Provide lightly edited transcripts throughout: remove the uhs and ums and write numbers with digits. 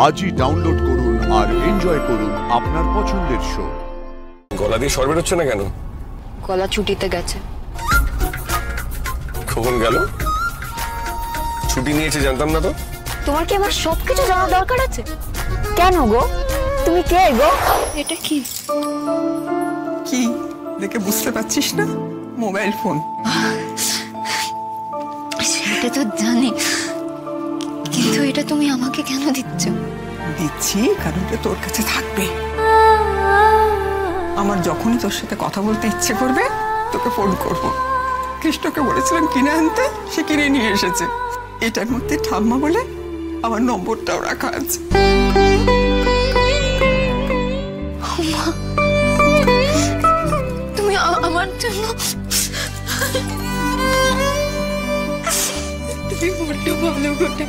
আজই ডাউনলোড করুন আর এনজয় করুন আপনার পছন্দের শো। গলা দিয়ে স্বর বেরোচ্ছে না কেন? গলা ছুটিতে গেছে। কখন গেল? ছুটি নিয়েছে জানতাম না তো। তোমার কি আমার সবকিছু জানার দরকার আছে? কেন গো? তুমি কে গো? এটা কি? কি দেখে বুঝতে পারছিস না? Mobile phone. সেটা তো জানি, কিন্তু এটা তুমি আমাকে কেন দিচ্ছ? দিচ্ছি কারণ এটা তোর কাছে থাকবে। আমার যখনই তোর সাথে কথা বলতে ইচ্ছে করবে তোকে ফোন করব। কৃষ্ণকে বলেছিলাম কিনে আনতে, সে কিনে নিয়ে এসেছে। এটার মধ্যে ঠাম্মা বলে আমার নম্বরটাও রাখা আছে। তুমি আমার জন্য তুমি বড্ড ভালো গোটা,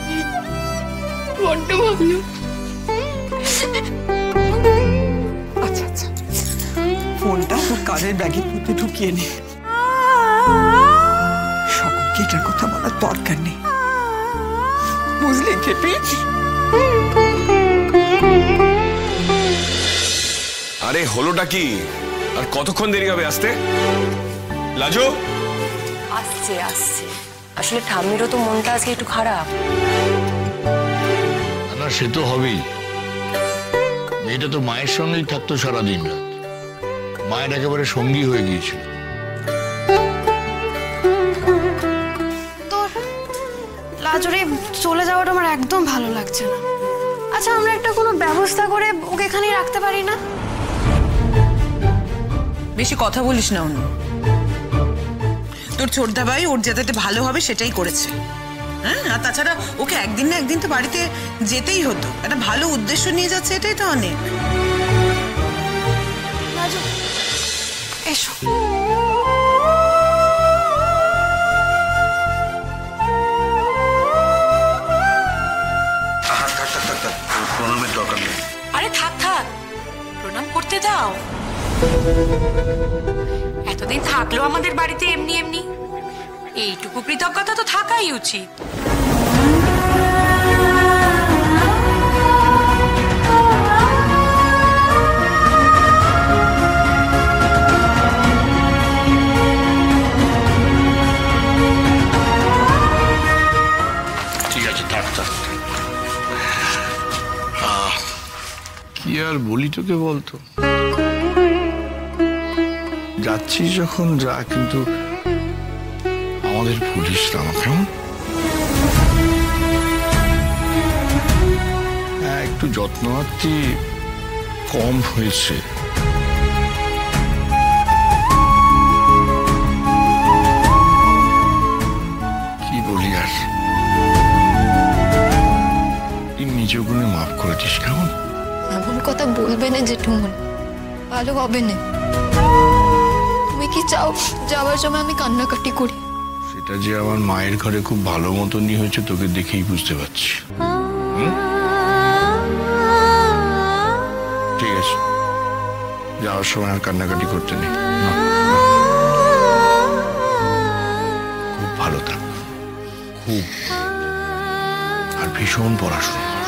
বড্ড ভালো। আচ্ছা আচ্ছা, ফোনটা তোর কাজের ব্যাগের মধ্যে ঢুকিয়ে নে। সকলকে এটার কথা বলার দরকার নেই, বুঝলি খেপি? আরে হলোটা কি? আর কতক্ষণ দেরি হবে আসতে? লাজো আসছে আসছে। আসলে ঠাম্মিরও তো মনটা আজকে একটু খারাপ। না সে তো হবেই। মেয়েটা তো মায়ের সঙ্গেই থাকতো সারাদিন রাত, মায়ের একেবারে সঙ্গী হয়ে গিয়েছিল। তোর লাজরে চলে যাওয়াটা আমার একদম ভালো লাগছে না। আচ্ছা, আমরা একটা কোনো ব্যবস্থা করে ওকে এখানেই রাখতে পারি না? বেশি কথা বলিস না অন্য। তোর ছোটদা ভাই ওর যাতে ভালো হবে সেটাই করেছে। হ্যাঁ, আর তাছাড়া ওকে একদিন না একদিন তো বাড়িতে যেতেই হতো। একটা ভালো উদ্দেশ্য নিয়ে যাচ্ছে, এটাই তো অনেক। এসো। প্রণামের দরকার নেই। আরে থাক থাক, প্রণাম করতে দাও। এতদিন থাকলো আমাদের বাড়িতে এমনি এমনি, এইটুকু কৃতজ্ঞতা তো থাকাই উচিত। ঠিক আছে, থাক থাক। কি আর বলি তোকে বলতো? যাচ্ছিস যখন যা, কিন্তু আমাদের ভুলিস না কেমন? হ্যাঁ, একটু যত্নআত্তি কম হয়েছে। কি বলি আর, তুই নিজের গুণে মাফ করে দিস কেমন? এমন কথা বলবে না জেঠুমন, ভালো হবে না। তুমি কি চাও যাওয়ার সময় আমি কান্নাকাটি করি? সেটা যে আমার মায়ের ঘরে খুব ভালো মতনই হয়েছে তোকে দেখেই বুঝতে পারছি। ঠিক আছে, যাওয়ার সময় আর কান্নাকাটি করতে নেই। খুব ভালো থাক, খুব। আর ভীষণ পড়াশুনো কর,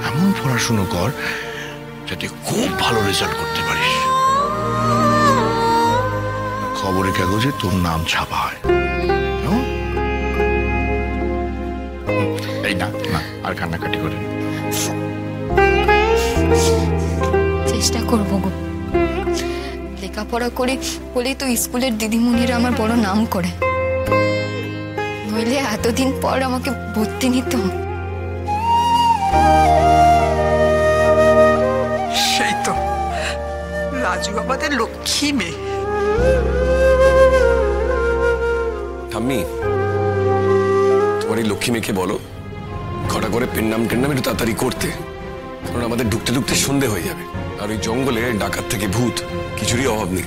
এমন পড়াশুনো কর যাতে খুব ভালো রেজাল্ট করতে পারিস। খবরের কাগজে তোর নাম ছাপা হয়। এই না না, আর কান্নাকাটি করে না। চেষ্টা করবো গো। লেখাপড়া করে বলেই তো স্কুলের দিদিমণিরা আমার বড় নাম করে, নইলে এতদিন পর আমাকে ভর্তি নিত। সেই তো, লাজু আমাদের লক্ষ্মী মেয়ে। ঠাম্মি, তোমার এই লক্ষ্মী মেয়েকে বলো ঘটা করে পেন্নাম টেন্নাম একটু তাড়াতাড়ি করতে, কারণ আমাদের ঢুকতে ঢুকতে সন্ধে হয়ে যাবে। আর ওই জঙ্গলে ডাকাত থেকে ভূত কিছুরই অভাব নেই।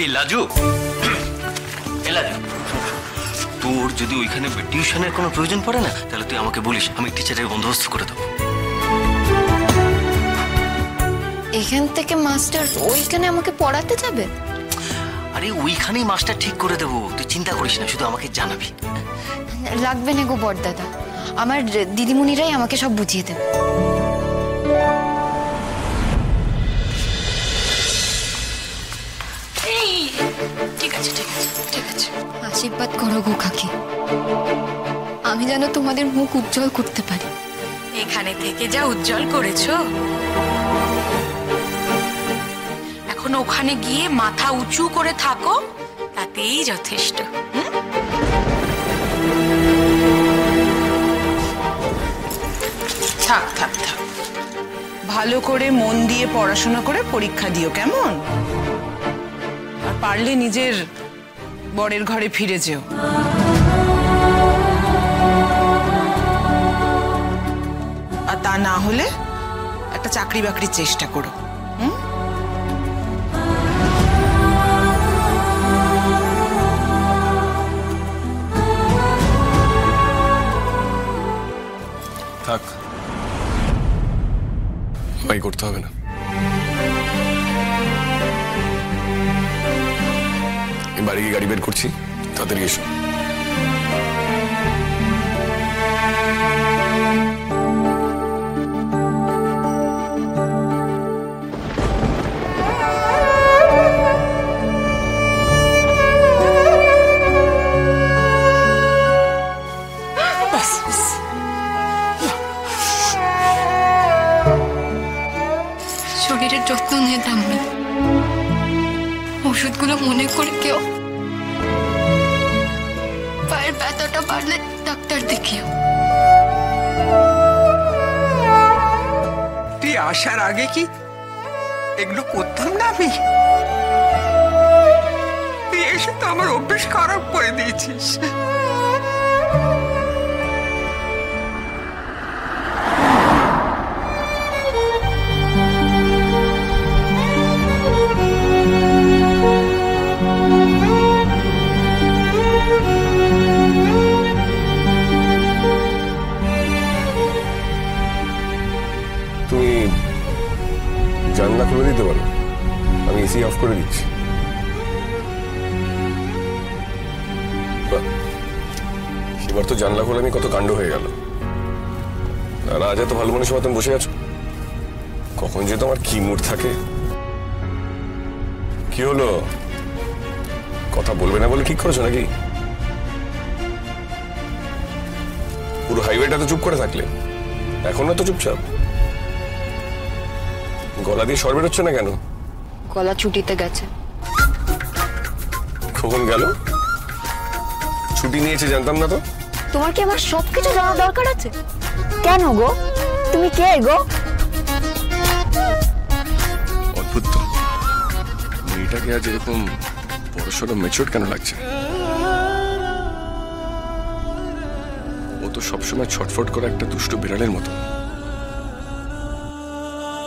এই লাজু, তোর যদি ওইখানে টিউশনের কোনো প্রয়োজন পড়ে না, তাহলে তুই আমাকে বলিস, আমি টিচারের বন্দোবস্ত করে দেবো। এখান থেকে মাস্টার ওইখানে আমাকে পড়াতে যাবে? আরে ওইখানেই মাস্টার ঠিক করে দেবো, তুই চিন্তা করিস না, শুধু আমাকে জানাবি। লাগবে না গো বড়দাদা, আমার দিদিমণিরাই আমাকে সব বুঝিয়ে দেবে। এই ঠিক আছে ঠিক আছে ঠিক আছে। আশীর্বাদ করো গো কাকি, আমি যেন তোমাদের মুখ উজ্জ্বল করতে পারি। এখানে থেকে যা উজ্জ্বল করেছো, এখন ওখানে গিয়ে মাথা উঁচু করে থাকো, তাতেই যথেষ্ট। থাক থাক থাক, ভালো করে মন দিয়ে পড়াশোনা করে পরীক্ষা দিও, কেমন? আর পারলে নিজের বরের ঘরে ফিরে যেও। আর তা না হলে একটা চাকরি বাকরির চেষ্টা করো। থাক, আমায় করতে হবে না। আমি বাড়ি গিয়ে গাড়ি বের করছি, তাড়াতাড়ি এসো। শরীরের যত্ন নিয়ে দামি, ওষুধগুলো মনে করে কেউ, পায়ের ব্যথাটা বাড়লে ডাক্তার দেখিও। তুই আসার আগে কি এগুলো করতাম না আমি? তুই এসে তো আমার অভ্যেস খারাপ করে দিয়েছিস। তুমি জানলা খুলে দিতে পারো, আমি এসি অফ করে দিচ্ছি। এবার তো জানলা খুলে আমি কত কাণ্ড হয়ে গেল, আর আজ এত ভালো মানুষের মতন বসে আছো। কখন যে তোমার কি মুড থাকে। কি হলো, কথা বলবে না বলে ঠিক করেছো নাকি? পুরো হাইওয়েটা তো চুপ করে থাকলে, এখনো তো চুপচাপ। গলা দিয়ে স্বর বেরোচ্ছে না কেন? গলা ছুটিতে গেছে। কখন গেল? ছুটি নিয়েছে জানতাম না তো। তোমার কি আমার সবকিছু জানার দরকার আছে? কেন গো, তুমি কে গো? অদ্ভুত তো, মেয়েটাকে আজ এরকম বড়সড় ম্যাচিউরড কেন লাগছে? ও তো সবসময় ছটফট করা একটা দুষ্ট বিড়ালের মতো।